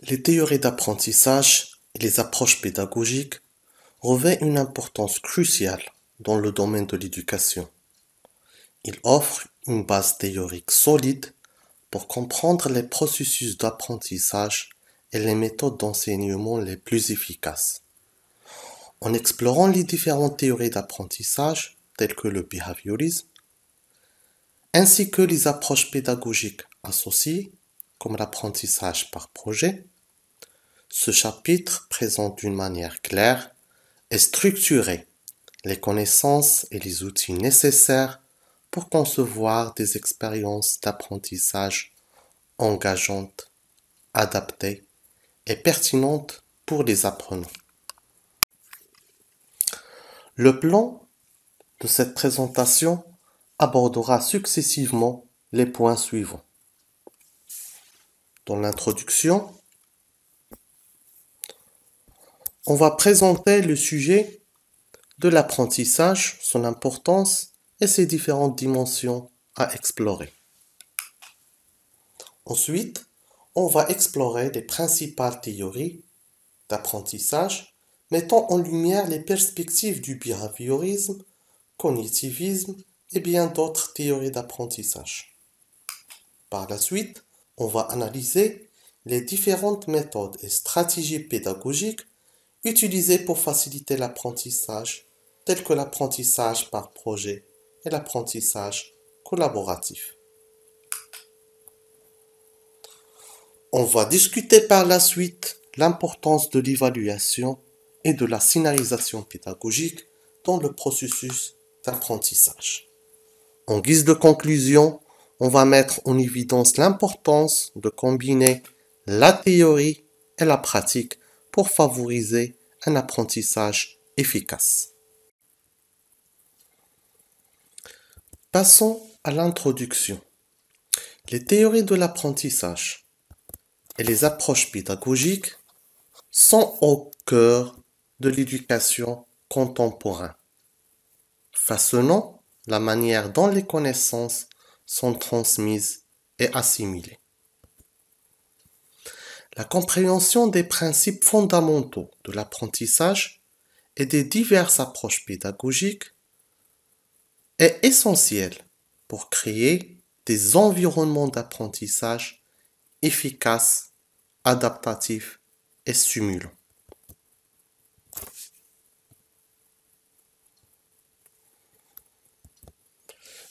Les théories d'apprentissage et les approches pédagogiques revêtent une importance cruciale dans le domaine de l'éducation. Ils offrent une base théorique solide pour comprendre les processus d'apprentissage et les méthodes d'enseignement les plus efficaces. En explorant les différentes théories d'apprentissage, telles que le behaviorisme, ainsi que les approches pédagogiques associées, comme l'apprentissage par projet, ce chapitre présente d'une manière claire et structurée les connaissances et les outils nécessaires pour concevoir des expériences d'apprentissage engageantes, adaptées et pertinentes pour les apprenants. Le plan de cette présentation abordera successivement les points suivants. Dans l'introduction, on va présenter le sujet de l'apprentissage, son importance et ses différentes dimensions à explorer. Ensuite, on va explorer les principales théories d'apprentissage mettant en lumière les perspectives du behaviorisme, cognitivisme et bien d'autres théories d'apprentissage. Par la suite, on va analyser les différentes méthodes et stratégies pédagogiques utilisées pour faciliter l'apprentissage, telles que l'apprentissage par projet et l'apprentissage collaboratif. On va discuter par la suite l'importance de l'évaluation et de la scénarisation pédagogique dans le processus d'apprentissage. En guise de conclusion, on va mettre en évidence l'importance de combiner la théorie et la pratique pour favoriser un apprentissage efficace. Passons à l'introduction. Les théories de l'apprentissage et les approches pédagogiques sont au cœur de l'éducation contemporaine, façonnant la manière dont les connaissances sont transmises et assimilées. La compréhension des principes fondamentaux de l'apprentissage et des diverses approches pédagogiques est essentielle pour créer des environnements d'apprentissage efficaces, adaptatifs et stimulants.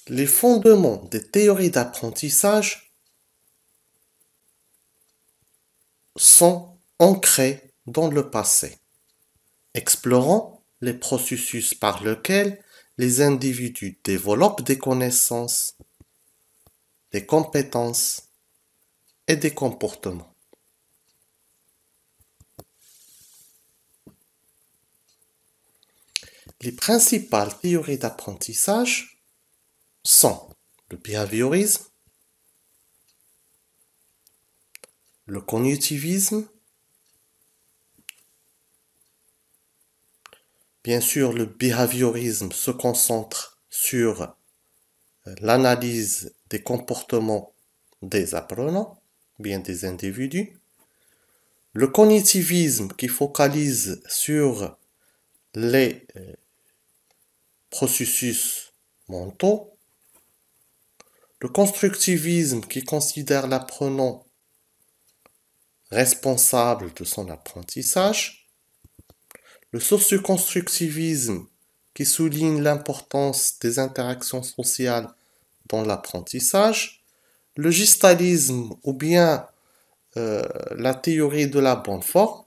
Les fondements des théories d'apprentissage sont ancrés dans le passé, explorant les processus par lesquels les individus développent des connaissances, des compétences et des comportements. Les principales théories d'apprentissage sont le behaviorisme, le cognitivisme, bien sûr le behaviorisme se concentre sur l'analyse des comportements des apprenants, bien des individus, le cognitivisme qui focalise sur les processus mentaux, le constructivisme qui considère l'apprenant responsable de son apprentissage, le socioconstructivisme qui souligne l'importance des interactions sociales dans l'apprentissage, le gestalisme ou bien la théorie de la bonne forme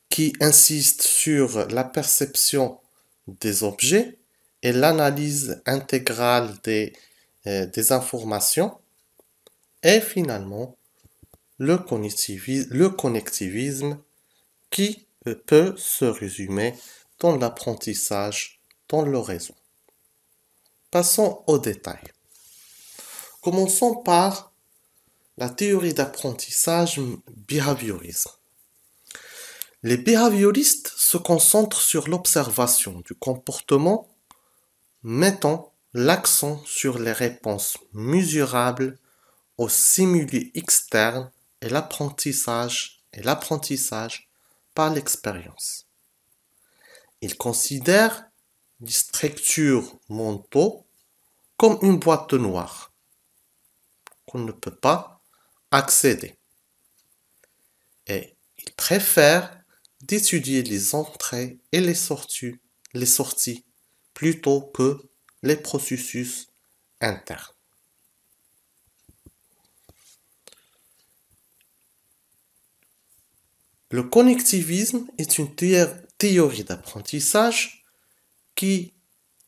qui insiste sur la perception des objets et l'analyse intégrale des informations, et finalement le connectivisme qui peut se résumer dans l'apprentissage dans le réseau. Passons aux détails. Commençons par la théorie d'apprentissage behaviorisme. Les behavioristes se concentrent sur l'observation du comportement, mettant l'accent sur les réponses mesurables aux stimuli externes et l'apprentissage par l'expérience. Il considère les structures mentaux comme une boîte noire qu'on ne peut pas accéder. Et il préfère d'étudier les entrées et les sorties plutôt que les processus internes. Le connectivisme est une théorie d'apprentissage qui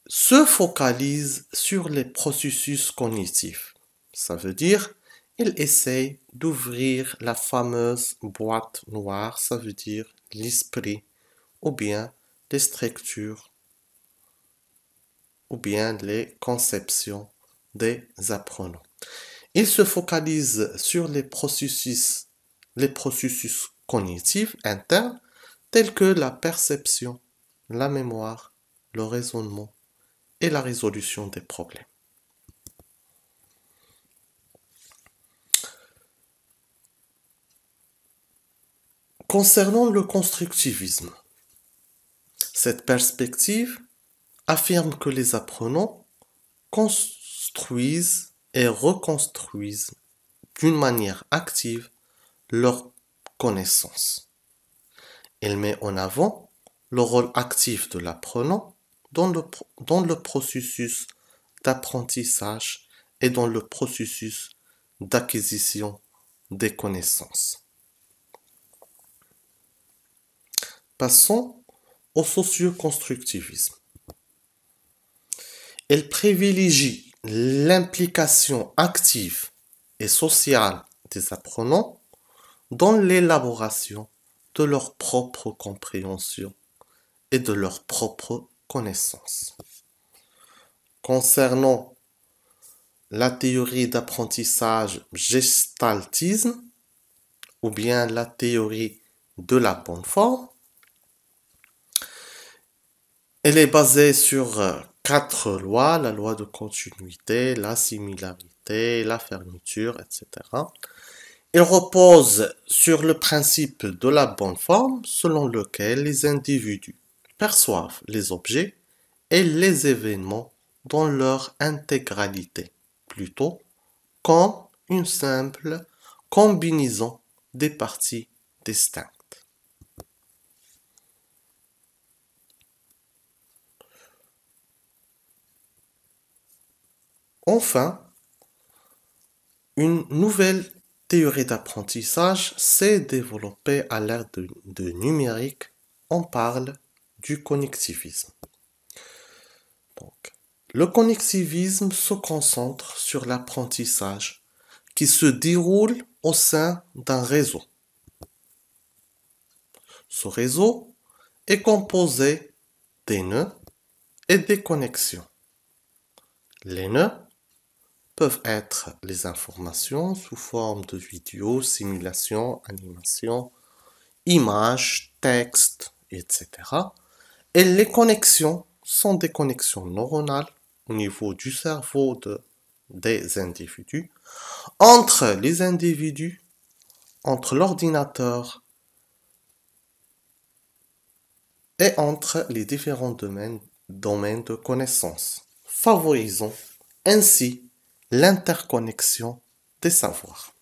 se focalise sur les processus cognitifs. Ça veut dire, il essaye d'ouvrir la fameuse boîte noire, ça veut dire l'esprit, ou bien les structures, ou bien les conceptions des apprenants. Il se focalise sur les processus cognitifs internes tels que la perception, la mémoire, le raisonnement et la résolution des problèmes. Concernant le constructivisme, cette perspective affirme que les apprenants construisent et reconstruisent d'une manière active leurs connaissances. Elle met en avant le rôle actif de l'apprenant dans le processus d'apprentissage et dans le processus d'acquisition des connaissances. Passons au socioconstructivisme. Elle privilégie l'implication active et sociale des apprenants dans l'élaboration de leur propre compréhension et de leurs propres connaissances. Concernant la théorie d'apprentissage gestaltisme ou bien la théorie de la bonne forme, elle est basée sur 4 lois, la loi de continuité, la similarité, la fermeture, etc. Elle repose sur le principe de la bonne forme selon lequel les individus perçoivent les objets et les événements dans leur intégralité, plutôt comme une simple combinaison des parties distinctes. Enfin, une nouvelle théorie d'apprentissage s'est développée à l'ère de numérique. On parle du connectivisme. Donc, le connectivisme se concentre sur l'apprentissage qui se déroule au sein d'un réseau. Ce réseau est composé des nœuds et des connexions. Les nœuds peuvent être les informations sous forme de vidéos, simulations, animations, images, textes, etc. Et les connexions sont des connexions neuronales au niveau du cerveau des individus, entre les individus, entre l'ordinateur et entre les différents domaines de connaissances, favorisant ainsi l'interconnexion des savoirs.